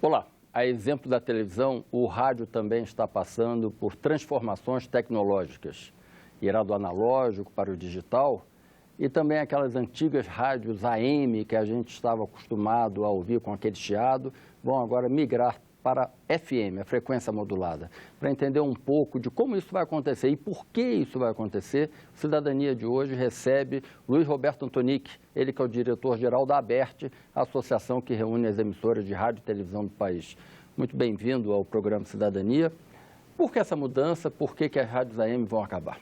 Olá, a exemplo da televisão, o rádio também está passando por transformações tecnológicas. Irá do analógico para o digital e também aquelas antigas rádios AM que a gente estava acostumado a ouvir com aquele chiado, vão agora migrar para FM, a frequência modulada. Para entender um pouco de como isso vai acontecer e por que isso vai acontecer, o Cidadania de hoje recebe Luiz Roberto Antonic, ele que é o diretor-geral da ABERT, a associação que reúne as emissoras de rádio e televisão do país. Muito bem-vindo ao programa Cidadania. Por que essa mudança? Por que as rádios AM vão acabar?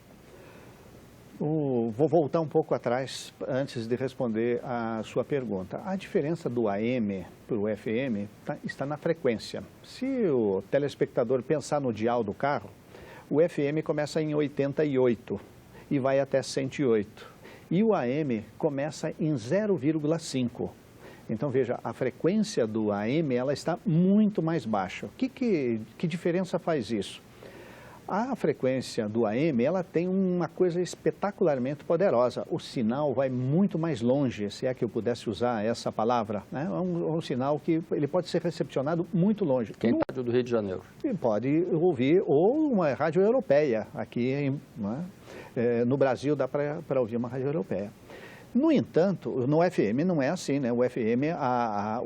Vou voltar um pouco atrás antes de responder a sua pergunta. A diferença do AM para o FM está na frequência. Se o telespectador pensar no dial do carro, o FM começa em 88 e vai até 108. E o AM começa em 0,5. Então, veja, a frequência do AM ela está muito mais baixa. Que diferença faz isso? A frequência do AM, ela tem uma coisa espetacularmente poderosa. O sinal vai muito mais longe, se é que eu pudesse usar essa palavra, né? É um sinal que ele pode ser recepcionado muito longe. Quem está do Rio de Janeiro? Pode ouvir, ou uma rádio europeia. Aqui no Brasil dá para ouvir uma rádio europeia. No entanto, no FM não é assim, né? O FM, a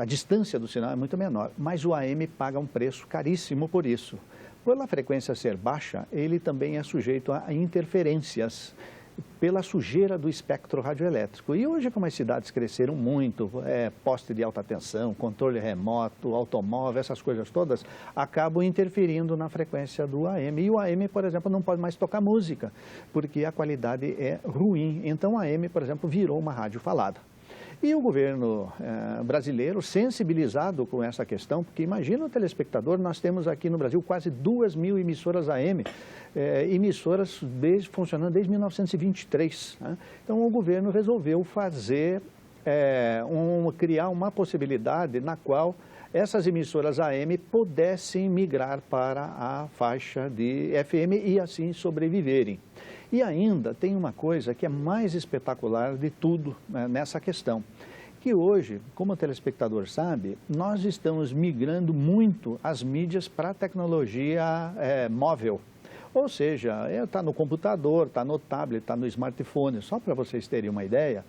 distância do sinal é muito menor, mas o AM paga um preço caríssimo por isso. Pela frequência ser baixa, ele também é sujeito a interferências pela sujeira do espectro radioelétrico. E hoje, como as cidades cresceram muito, poste de alta tensão, controle remoto, automóvel, essas coisas todas, acabam interferindo na frequência do AM. E o AM, por exemplo, não pode mais tocar música, porque a qualidade é ruim. Então, a AM, por exemplo, virou uma rádio falada. E o governo brasileiro, sensibilizado com essa questão, porque imagina o telespectador, nós temos aqui no Brasil quase 2.000 emissoras AM, emissoras funcionando desde 1923. Né? Então o governo resolveu criar uma possibilidade na qual essas emissoras AM pudessem migrar para a faixa de FM e assim sobreviverem. E ainda tem uma coisa que é mais espetacular de tudo, né, nessa questão, que hoje, como o telespectador sabe, nós estamos migrando muito as mídias para a tecnologia móvel. Ou seja, está no computador, está no tablet, está no smartphone. Só para vocês terem uma ideia,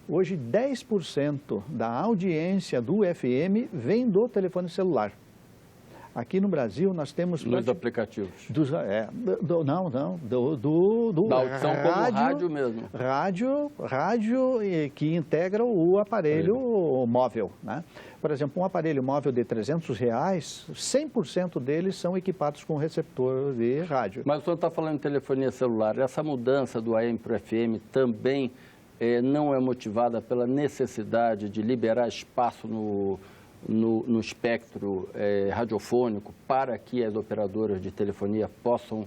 hoje 10% da audiência do FM vem do telefone celular. Aqui no Brasil nós temos... Nos aplicativos. Da audição como rádio mesmo. Rádio que integra o aparelho móvel. Né? Por exemplo, um aparelho móvel de R$300, 100% deles são equipados com receptor de rádio. Mas o senhor está falando de telefonia celular. Essa mudança do AM para o FM também não é motivada pela necessidade de liberar espaço no espectro radiofônico para que as operadoras de telefonia possam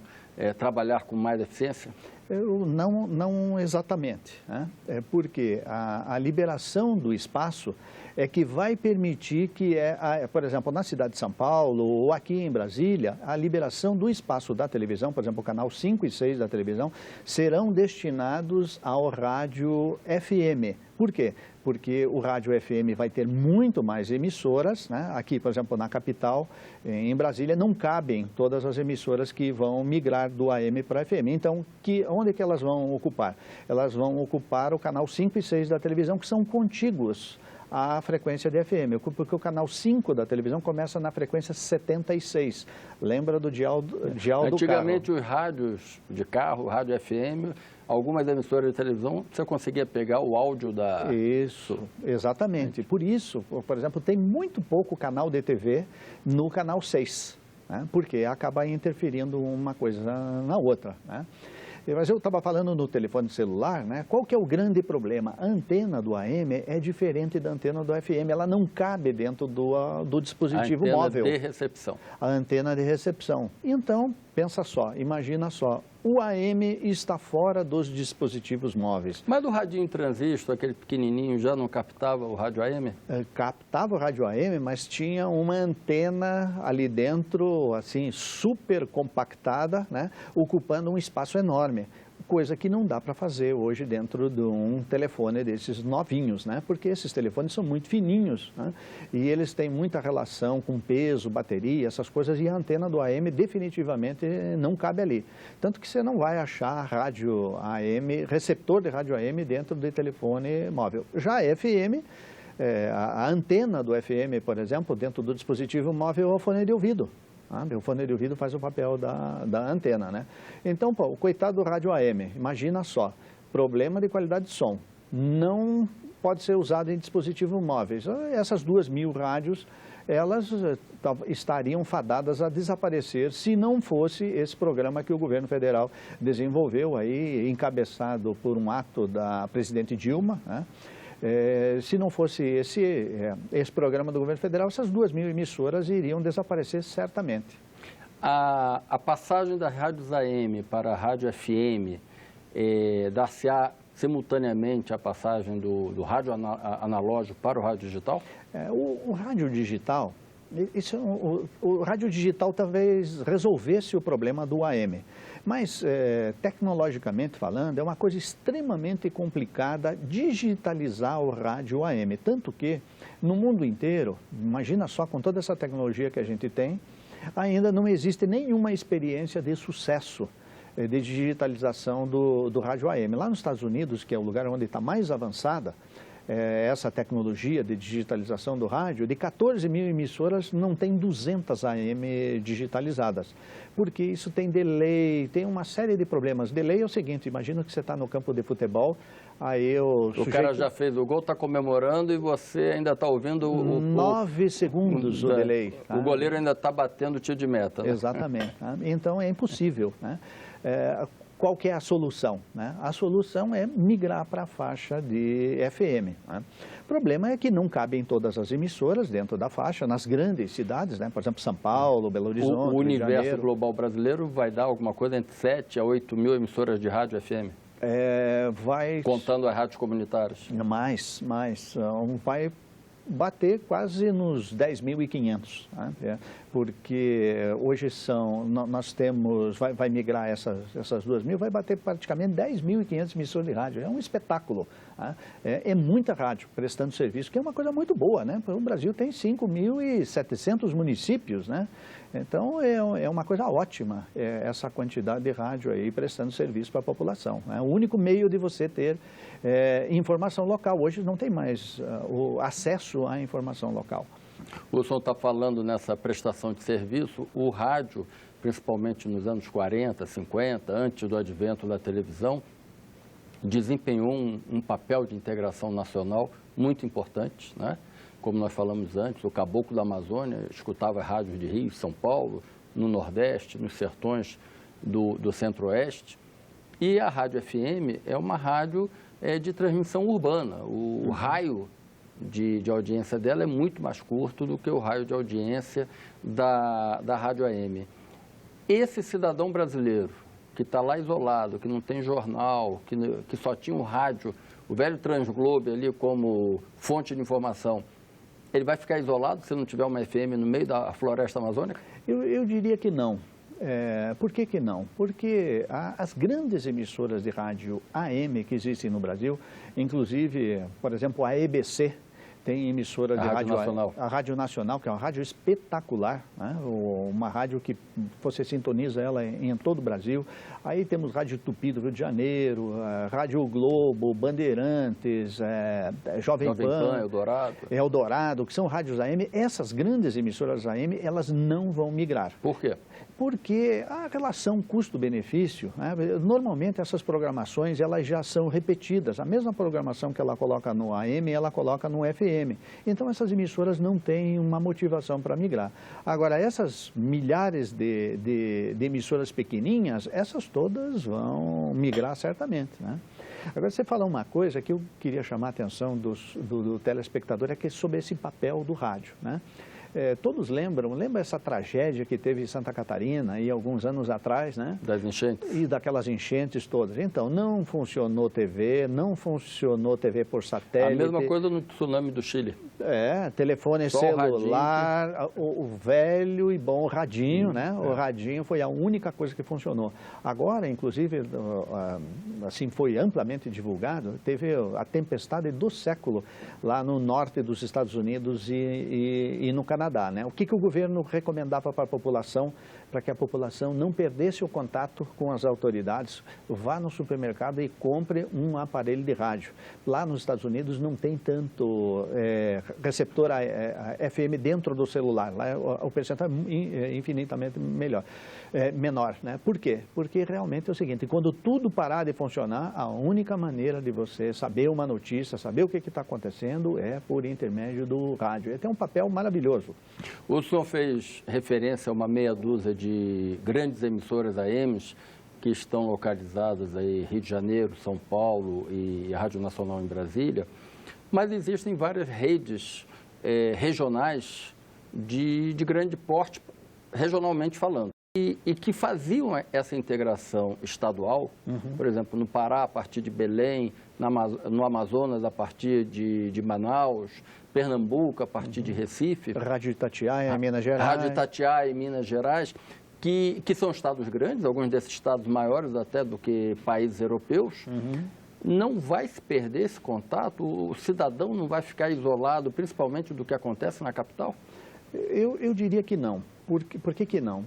trabalhar com mais eficiência? Não exatamente, né? Porque a liberação do espaço é que vai permitir que, por exemplo, na cidade de São Paulo ou aqui em Brasília, a liberação do espaço da televisão, por exemplo, o canal 5 e 6 da televisão, serão destinados ao rádio FM. Por quê? Porque o rádio FM vai ter muito mais emissoras, né? Aqui, por exemplo, na capital, em Brasília, não cabem todas as emissoras que vão migrar do AM para o FM. Então, onde que elas vão ocupar? Elas vão ocupar o canal 5 e 6 da televisão, que são contíguos à frequência de FM, porque o canal 5 da televisão começa na frequência 76. Lembra do dial do carro? Antigamente, os rádios de carro, rádio FM, algumas emissoras de televisão, você conseguia pegar o áudio da... Isso, exatamente. Por isso, por exemplo, tem muito pouco canal de TV no canal 6, né? Porque acaba interferindo uma coisa na outra, né? Mas eu estava falando no telefone celular, né? Qual que é o grande problema? A antena do AM é diferente da antena do FM, ela não cabe dentro do dispositivo móvel. A antena de recepção. A antena de recepção. Então, pensa só, imagina só, o AM está fora dos dispositivos móveis. Mas o radinho transistor, aquele pequenininho, já não captava o rádio AM? Captava o rádio AM, mas tinha uma antena ali dentro, assim, super compactada, né, ocupando um espaço enorme. coisa que não dá para fazer hoje dentro de um telefone desses novinhos, né? Porque esses telefones são muito fininhos, né? E eles têm muita relação com peso, bateria, essas coisas, e a antena do AM definitivamente não cabe ali. Tanto que você não vai achar rádio AM, receptor de rádio AM dentro de telefone móvel. Já FM, a antena do FM, por exemplo, dentro do dispositivo móvel é o fone de ouvido. O fone de ouvido faz o papel da antena, né? Então, pô, o coitado do rádio AM, imagina só, problema de qualidade de som, não pode ser usado em dispositivos móveis. Essas 2.000 rádios, elas estariam fadadas a desaparecer se não fosse esse programa que o governo federal desenvolveu aí, encabeçado por um ato da presidente Dilma, né? Se não fosse esse programa do governo federal, essas 2.000 emissoras iriam desaparecer certamente. A passagem das rádios AM para a rádio FM, dar-se-á simultaneamente a passagem do rádio analógico para o rádio digital? O rádio digital, o rádio digital talvez resolvesse o problema do AM. Mas, tecnologicamente falando, é uma coisa extremamente complicada digitalizar o rádio AM. Tanto que, no mundo inteiro, imagina só, com toda essa tecnologia que a gente tem, ainda não existe nenhuma experiência de sucesso de digitalização do rádio AM. Lá nos Estados Unidos, que é o lugar onde está mais avançada essa tecnologia de digitalização do rádio, de 14.000 emissoras não tem 200 AM digitalizadas, porque isso tem delay, tem uma série de problemas. Delay é o seguinte, imagina que você está no campo de futebol, aí o cara já fez o gol, está comemorando e você ainda está ouvindo 9 segundos o delay. O goleiro ainda está batendo o tiro de meta. Né? Exatamente. Então é impossível, né? Qual que é a solução? Né? A solução é migrar para a faixa de FM. Né? O problema é que não cabe em todas as emissoras dentro da faixa, nas grandes cidades, né? Por exemplo, São Paulo, Belo Horizonte, O universo Rio de Janeiro. global brasileiro vai dar alguma coisa entre 7 a 8.000 emissoras de rádio FM? Contando as rádios comunitárias? Mais. Vai bater quase nos 10.500, né? Porque hoje nós temos, vai migrar essas 2.000, vai bater praticamente 10.500 emissoras de rádio. É um espetáculo, né? É muita rádio prestando serviço, que é uma coisa muito boa, né? O Brasil tem 5.700 municípios, né? Então é uma coisa ótima essa quantidade de rádio aí prestando serviço para a população. É o único meio de você ter informação local. Hoje não tem mais o acesso à informação local. O senhor está falando nessa prestação de serviço, o rádio, principalmente nos anos 40, 50, antes do advento da televisão, desempenhou um papel de integração nacional muito importante, né? Como nós falamos antes, o caboclo da Amazônia escutava rádios de Rio, São Paulo, no Nordeste, nos sertões do Centro-Oeste. E a rádio FM é uma rádio de transmissão urbana. O raio de audiência dela é muito mais curto do que o raio de audiência da rádio AM. Esse cidadão brasileiro que está lá isolado, que não tem jornal, que só tinha um rádio, o velho Transglobe ali como fonte de informação, ele vai ficar isolado se não tiver uma FM no meio da floresta amazônica? Eu diria que não. Por que não? Porque as grandes emissoras de rádio AM que existem no Brasil, inclusive, por exemplo, a EBC, tem emissora de rádio nacional. A Rádio Nacional, que é uma rádio espetacular, né? Uma rádio que você sintoniza ela em todo o Brasil. Aí temos Rádio Tupi do Rio de Janeiro, Rádio Globo, Bandeirantes, Jovem Pan, Eldorado, que são rádios AM. Essas grandes emissoras AM, elas não vão migrar. Por quê? Porque a relação custo-benefício, né? Normalmente essas programações elas já são repetidas. A mesma programação que ela coloca no AM, ela coloca no FM. Então essas emissoras não têm uma motivação para migrar. Agora, essas milhares de emissoras pequenininhas, essas todas vão migrar certamente, né? Agora, você fala uma coisa que eu queria chamar a atenção do telespectador, é que é sobre esse papel do rádio, né? Todos lembram essa tragédia que teve em Santa Catarina aí alguns anos atrás, né? Das enchentes. E daquelas enchentes todas. Então, não funcionou TV, não funcionou TV por satélite. A mesma coisa no tsunami do Chile. Telefone Só celular, o velho e bom radinho, né? O radinho foi a única coisa que funcionou. Agora, inclusive, assim foi amplamente divulgado, teve a tempestade do século lá no norte dos Estados Unidos e no Canadá, né? O que o governo recomendava para a população, para que a população não perdesse o contato com as autoridades? Vá no supermercado e compre um aparelho de rádio. Lá nos Estados Unidos não tem tanto receptor FM dentro do celular. Lá o percentual é infinitamente menor, né? Por quê? Porque realmente é o seguinte, quando tudo parar de funcionar, a única maneira de você saber uma notícia, saber o que está acontecendo é por intermédio do rádio. Ele tem um papel maravilhoso. O senhor fez referência a uma meia dúzia de grandes emissoras AMs que estão localizadas aí Rio de Janeiro, São Paulo e a Rádio Nacional em Brasília, mas existem várias redes regionais de grande porte, regionalmente falando, e que faziam essa integração estadual, por exemplo, no Pará, a partir de Belém, no Amazonas, a partir de Manaus, Pernambuco, a partir de Recife. Rádio Itatiaia, em Minas Gerais. Rádio Itatiaia, em Minas Gerais, que são estados grandes, alguns desses estados maiores até do que países europeus. Não vai se perder esse contato? O cidadão não vai ficar isolado, principalmente do que acontece na capital? Eu diria que não. Por que não?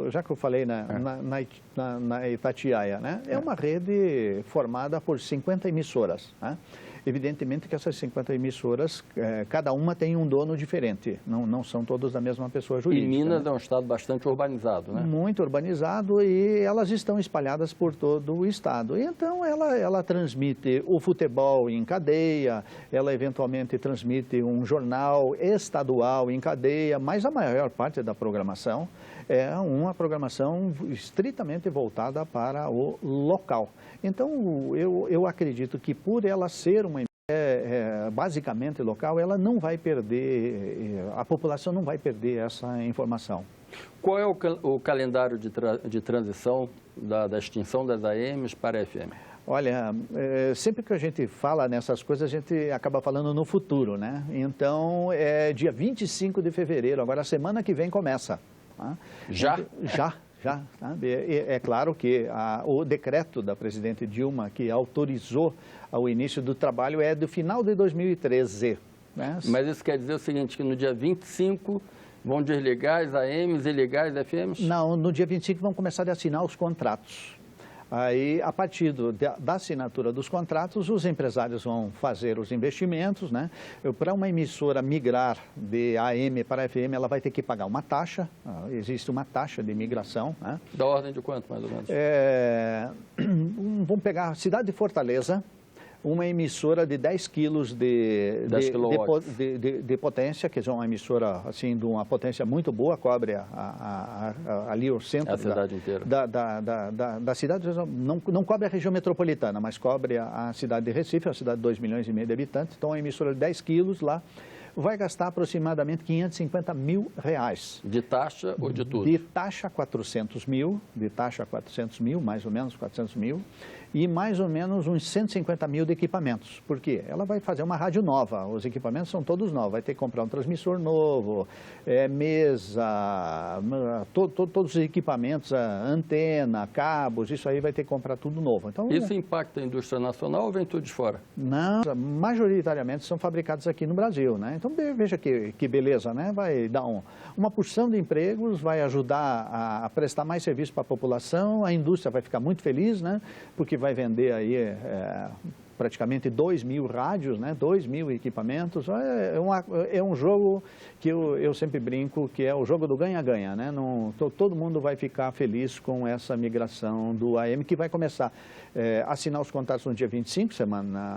Já que eu falei na Itatiaia, né? É uma rede formada por 50 emissoras, né? Evidentemente que essas 50 emissoras, cada uma tem um dono diferente, não são todos da mesma pessoa jurídica. E Minas, né? É um estado bastante urbanizado, né? Muito urbanizado, e elas estão espalhadas por todo o estado. Então, ela transmite o futebol em cadeia, ela eventualmente transmite um jornal estadual em cadeia, mas a maior parte da programação é uma programação estritamente voltada para o local. Então, eu acredito que por ela ser uma basicamente local, ela não vai perder, a população não vai perder essa informação. Qual é o calendário de transição da extinção das AMs para a FM? Olha, sempre que a gente fala nessas coisas, a gente acaba falando no futuro, né? Então, é dia 25 de fevereiro, agora a semana que vem começa. Tá? Já? Já. Sabe? É claro que o decreto da presidente Dilma, que autorizou o início do trabalho, é do final de 2013. Né? Mas isso quer dizer o seguinte, que no dia 25 vão desligar as AMs e ligar as FMs? Não, no dia 25 vão começar a assinar os contratos. Aí, a partir da assinatura dos contratos, os empresários vão fazer os investimentos, né? Para uma emissora migrar de AM para FM, ela vai ter que pagar uma taxa, existe uma taxa de migração, né? Da ordem de quanto, mais ou menos? Vamos pegar a cidade de Fortaleza, uma emissora de 10 quilos de potência, que é uma emissora assim, de uma potência muito boa, cobre ali o centro a cidade inteira. Da cidade, não cobre a região metropolitana, mas cobre a cidade de Recife, a cidade de 2,5 milhões de habitantes. Então, uma emissora de 10 quilos lá vai gastar aproximadamente R$550 mil. De taxa ou de tudo? De taxa 400 mil, mais ou menos 400 mil, e mais ou menos uns 150 mil de equipamentos. Por quê? Ela vai fazer uma rádio nova, os equipamentos são todos novos, vai ter que comprar um transmissor novo, mesa, todos os equipamentos, antena, cabos, isso aí vai ter que comprar tudo novo. Então, isso impacta a indústria nacional ou vem tudo de fora? Não, majoritariamente são fabricados aqui no Brasil, né? Então, veja que beleza, né? Vai dar uma porção de empregos, vai ajudar a prestar mais serviço para a população, a indústria vai ficar muito feliz, né? Porque vai vender aí praticamente 2.000 rádios, né? 2.000 equipamentos. É um jogo que eu sempre brinco que é o jogo do ganha-ganha, né? Todo mundo vai ficar feliz com essa migração do AM, que vai começar a assinar os contratos no dia 25,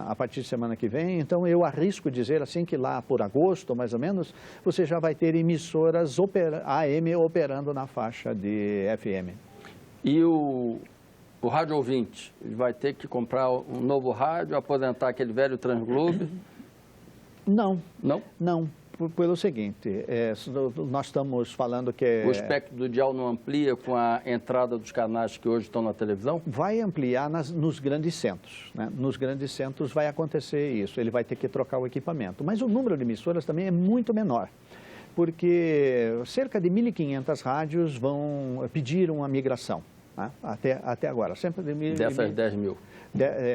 a partir de semana que vem. Então, eu arrisco dizer assim que lá por agosto, mais ou menos, você já vai ter emissoras AM operando na faixa de FM. E o rádio ouvinte vai ter que comprar um novo rádio, aposentar aquele velho Transglobe? Não. Não? Não. pelo seguinte, nós estamos falando que... O espectro do dial não amplia com a entrada dos canais que hoje estão na televisão? Vai ampliar nos grandes centros, né? Nos grandes centros vai acontecer isso, ele vai ter que trocar o equipamento. Mas o número de emissoras também é muito menor, porque cerca de 1.500 rádios pediram a migração, né? Até agora. Sempre Dessas 10 mil?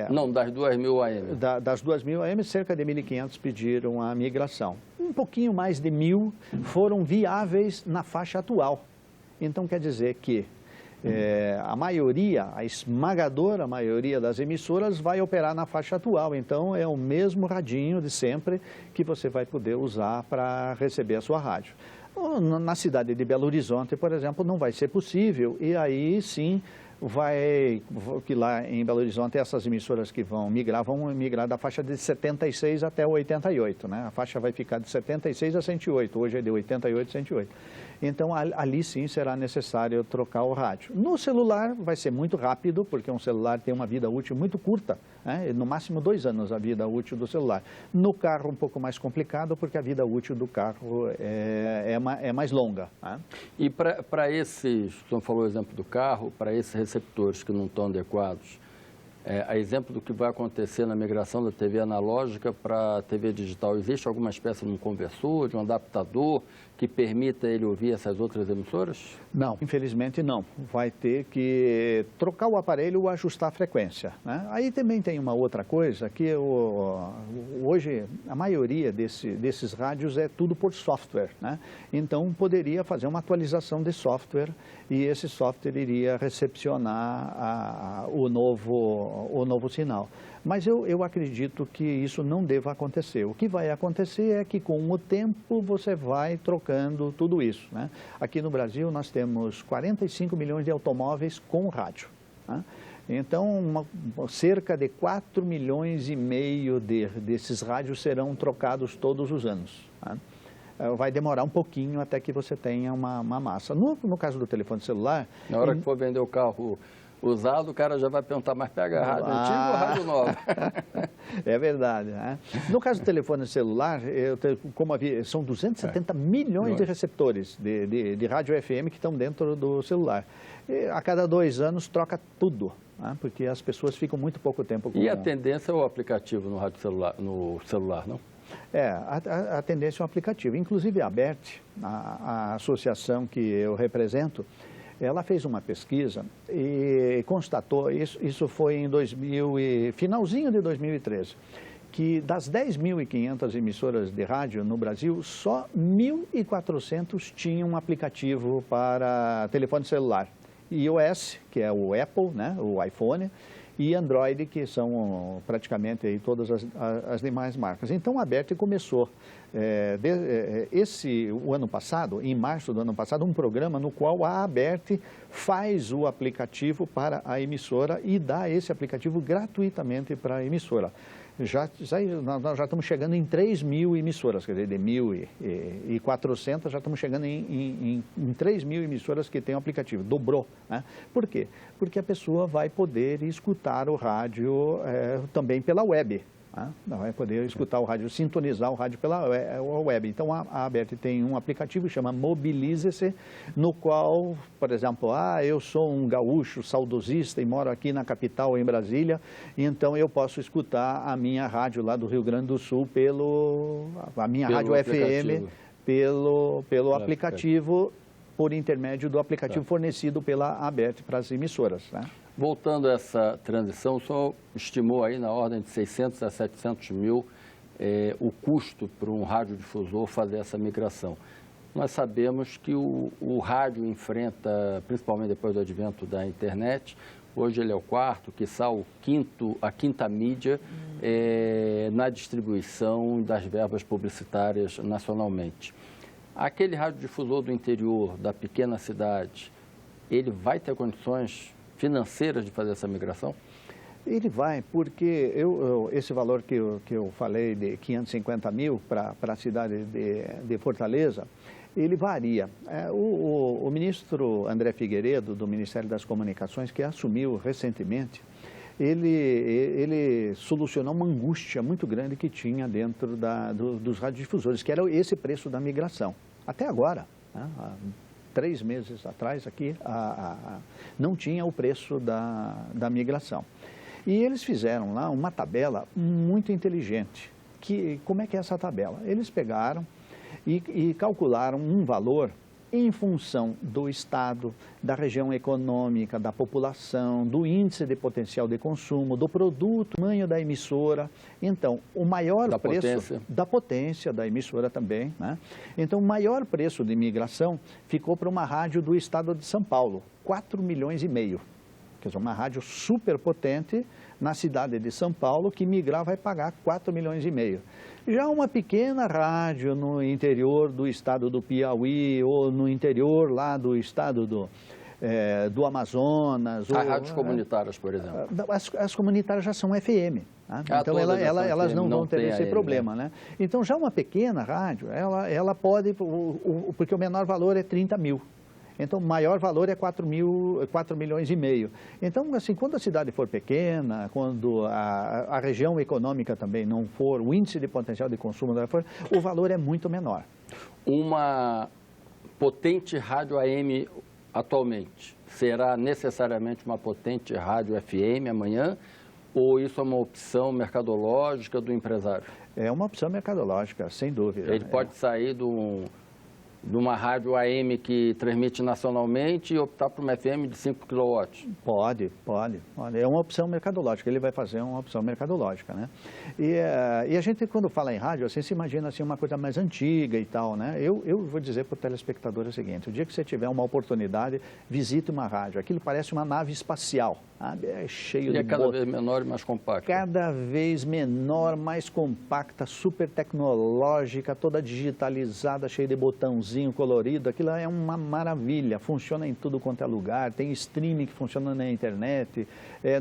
Não, das 2.000 AM. Das 2.000 AM, cerca de 1.500 pediram a migração. Um pouquinho mais de 1.000 foram viáveis na faixa atual. Então, quer dizer que a esmagadora maioria das emissoras vai operar na faixa atual. Então, é o mesmo radinho de sempre que você vai poder usar para receber a sua rádio. Na cidade de Belo Horizonte, por exemplo, não vai ser possível, e aí sim que lá em Belo Horizonte essas emissoras que vão migrar da faixa de 76 até 88, né? A faixa vai ficar de 76 a 108, hoje é de 88 a 108. Então, ali sim será necessário trocar o rádio. No celular vai ser muito rápido, porque um celular tem uma vida útil muito curta, né? No máximo 2 anos a vida útil do celular. No carro um pouco mais complicado, porque a vida útil do carro é mais longa, né? E para esses, o senhor falou o exemplo do carro, para esses receptores que não estão adequados, a exemplo do que vai acontecer na migração da TV analógica para a TV digital, existe alguma espécie de um conversor, de um adaptador que permita ele ouvir essas outras emissoras? Não, infelizmente não. Vai ter que trocar o aparelho ou ajustar a frequência, né? Aí também tem uma outra coisa, que hoje a maioria desses rádios é tudo por software, né? Então poderia fazer uma atualização de software e esse software iria recepcionar o novo sinal. Mas eu acredito que isso não deva acontecer. O que vai acontecer é que com o tempo você vai trocando tudo isso, né? Aqui no Brasil nós temos 45 milhões de automóveis com rádio, né? Então, cerca de 4 milhões e meio desses rádios serão trocados todos os anos, né? Vai demorar um pouquinho até que você tenha uma massa. No caso do telefone celular... Na hora que for vender o carro usado, o cara já vai perguntar, mas pega a rádio antiga ou rádio nova? É verdade, né? No caso do telefone celular, são 270 milhões de receptores de rádio FM que estão dentro do celular. E a cada 2 anos troca tudo, né? Porque as pessoas ficam muito pouco tempo com... E a tendência é o aplicativo no celular, não? A tendência é o aplicativo. Inclusive a ABERT, a associação que eu represento, ela fez uma pesquisa e constatou, isso foi em finalzinho de 2013, que das 10.500 emissoras de rádio no Brasil, só 1.400 tinham um aplicativo para telefone celular. iOS, que é o Apple, né, o iPhone, e Android, que são praticamente aí todas as demais marcas. Então, a ABERT começou, o ano passado, em março do ano passado, um programa no qual a ABERT faz o aplicativo para a emissora e dá esse aplicativo gratuitamente para a emissora. Nós já estamos chegando em 3.000 emissoras, quer dizer, de 1.400 já estamos chegando em 3.000 emissoras que têm o aplicativo, dobrou, né? Por quê? Porque a pessoa vai poder escutar o rádio também pela web, né? Vai poder escutar o rádio, sintonizar o rádio pela web. Então, a ABERT tem um aplicativo que chama Mobilize-se, no qual, por exemplo, eu sou um gaúcho saudosista e moro aqui na capital, em Brasília, então eu posso escutar a minha rádio lá do Rio Grande do Sul pelo rádio FM, pelo aplicativo, por intermédio do aplicativo fornecido pela ABERT para as emissoras, né? Voltando a essa transição, o senhor estimou aí na ordem de 600 a 700 mil o custo para um radiodifusor fazer essa migração. Nós sabemos que o rádio enfrenta, principalmente depois do advento da internet, hoje ele é o quarto, quiçá a quinta mídia na distribuição das verbas publicitárias nacionalmente. Aquele radiodifusor do interior, da pequena cidade, ele vai ter condições financeiras de fazer essa migração? Ele vai, porque esse valor que eu falei de 550 mil para a cidade de Fortaleza, ele varia. O ministro André Figueiredo, do Ministério das Comunicações, que assumiu recentemente, ele solucionou uma angústia muito grande que tinha dentro dos radiodifusores, que era esse preço da migração. Até agora, né, há 3 meses atrás aqui, não tinha o preço da migração. E eles fizeram lá uma tabela muito inteligente. Como é que é essa tabela? Eles pegaram e calcularam um valor em função do estado, da região econômica, da população, do índice de potencial de consumo, do produto, tamanho da emissora. Então, o maior preço da potência da emissora também, né? Então, o maior preço de migração ficou para uma rádio do estado de São Paulo, 4,5 milhões. Quer dizer, uma rádio super potente na cidade de São Paulo, que migrar vai pagar 4,5 milhões. Já uma pequena rádio no interior do estado do Piauí ou no interior lá do estado do Amazonas. As rádios comunitárias, por exemplo. As comunitárias já são FM. Né? Então, elas não vão ter esse problema. Né? Então, já uma pequena rádio, ela pode, porque o menor valor é 30 mil. Então, o maior valor é 4,5 milhões. Então, assim, quando a cidade for pequena, quando a região econômica também não for, o índice de potencial de consumo não for, o valor é muito menor. Uma potente rádio AM atualmente será necessariamente uma potente rádio FM amanhã? Ou isso é uma opção mercadológica do empresário? É uma opção mercadológica, sem dúvida. Ele pode sair de uma rádio AM que transmite nacionalmente e optar por uma FM de 5 kW? Pode. É uma opção mercadológica, ele vai fazer uma opção mercadológica, né? E a gente, quando fala em rádio, assim, se imagina assim, uma coisa mais antiga e tal, né? Eu vou dizer para o telespectador o seguinte: o dia que você tiver uma oportunidade, visite uma rádio. Aquilo parece uma nave espacial, sabe? É cheio de... E é cada vez menor e mais compacta. Cada vez menor, mais compacta, super tecnológica, toda digitalizada, cheia de botãozinho colorido. Aquilo é uma maravilha, funciona em tudo quanto é lugar, tem streaming que funciona na internet,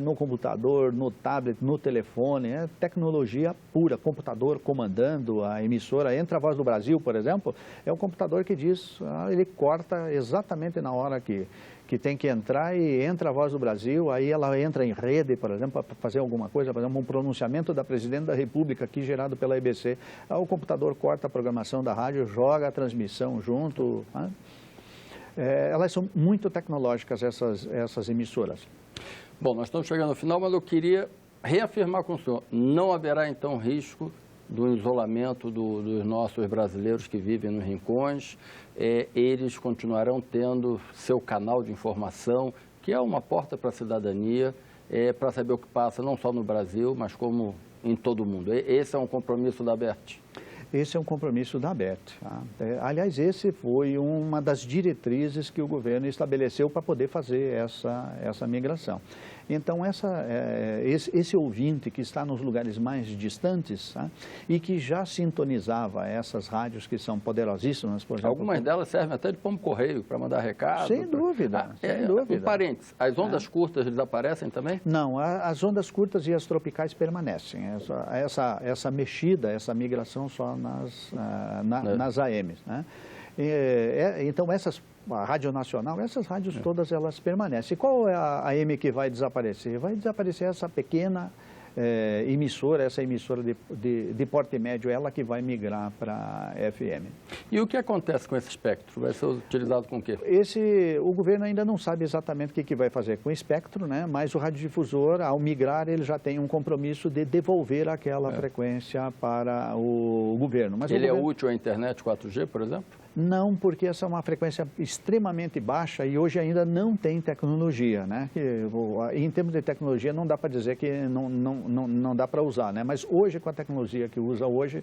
no computador, no tablet, no telefone, é tecnologia pura, computador comandando a emissora. Entra a Voz do Brasil, por exemplo, é um computador que diz, ele corta exatamente na hora que tem que entrar, e entra a Voz do Brasil, aí ela entra em rede, por exemplo, para fazer alguma coisa, por exemplo, um pronunciamento da Presidente da República aqui gerado pela EBC. Aí o computador corta a programação da rádio, joga a transmissão junto. Né? Elas são muito tecnológicas, essas emissoras. Bom, nós estamos chegando ao final, mas eu queria reafirmar com o senhor, não haverá então risco do isolamento dos nossos brasileiros que vivem nos rincões. Eles continuarão tendo seu canal de informação, que é uma porta para a cidadania, para saber o que passa não só no Brasil, mas como em todo o mundo. Esse é um compromisso da ABERT? Esse é um compromisso da ABERT. Tá? Aliás, esse foi uma das diretrizes que o governo estabeleceu para poder fazer essa migração. Então, esse ouvinte que está nos lugares mais distantes, tá? E que já sintonizava essas rádios que são poderosíssimas, por exemplo... Algumas delas servem até de pombo-correio para mandar recado. Sem dúvida, sem dúvida. Um parênteses, as ondas curtas desaparecem também? Não, as ondas curtas e as tropicais permanecem. Essa mexida, essa migração só nas AMs, né? Então, a Rádio Nacional, essas rádios todas, elas permanecem. E qual é a AM que vai desaparecer? Vai desaparecer essa pequena emissora, essa emissora de porte médio, ela que vai migrar para FM. E o que acontece com esse espectro? Vai ser utilizado com o quê? O governo ainda não sabe exatamente o que vai fazer com o espectro, né? Mas o radiodifusor, ao migrar, ele já tem um compromisso de devolver aquela frequência para o governo. Mas ele é útil à internet 4G, por exemplo? Não, porque essa é uma frequência extremamente baixa e hoje ainda não tem tecnologia, né? Em termos de tecnologia, não dá para dizer que não dá para usar, né? Mas hoje, com a tecnologia que usa hoje,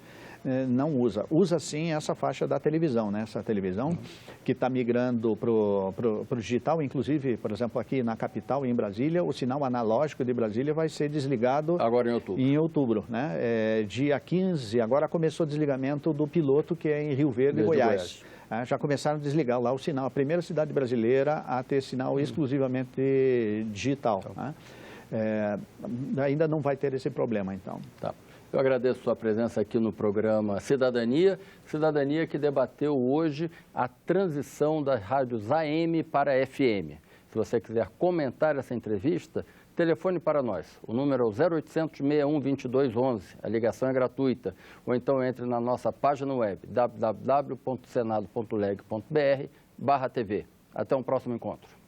não usa. Usa sim essa faixa da televisão, né? Essa televisão que está migrando para o digital. Inclusive, por exemplo, aqui na capital, em Brasília, o sinal analógico de Brasília vai ser desligado... Agora em outubro. Em outubro, né? Dia 15, agora começou o desligamento do piloto, que é em Rio Verde, Goiás. Já começaram a desligar lá o sinal, a primeira cidade brasileira a ter sinal exclusivamente digital. Né? Ainda não vai ter esse problema, então. Tá. Eu agradeço a sua presença aqui no programa Cidadania. Cidadania que debateu hoje a transição das rádios AM para FM. Se você quiser comentar essa entrevista, Telefone para nós, o número é o 0800 61 22 11, a ligação é gratuita, ou então entre na nossa página web www.senado.leg.br/TV. Até um próximo encontro.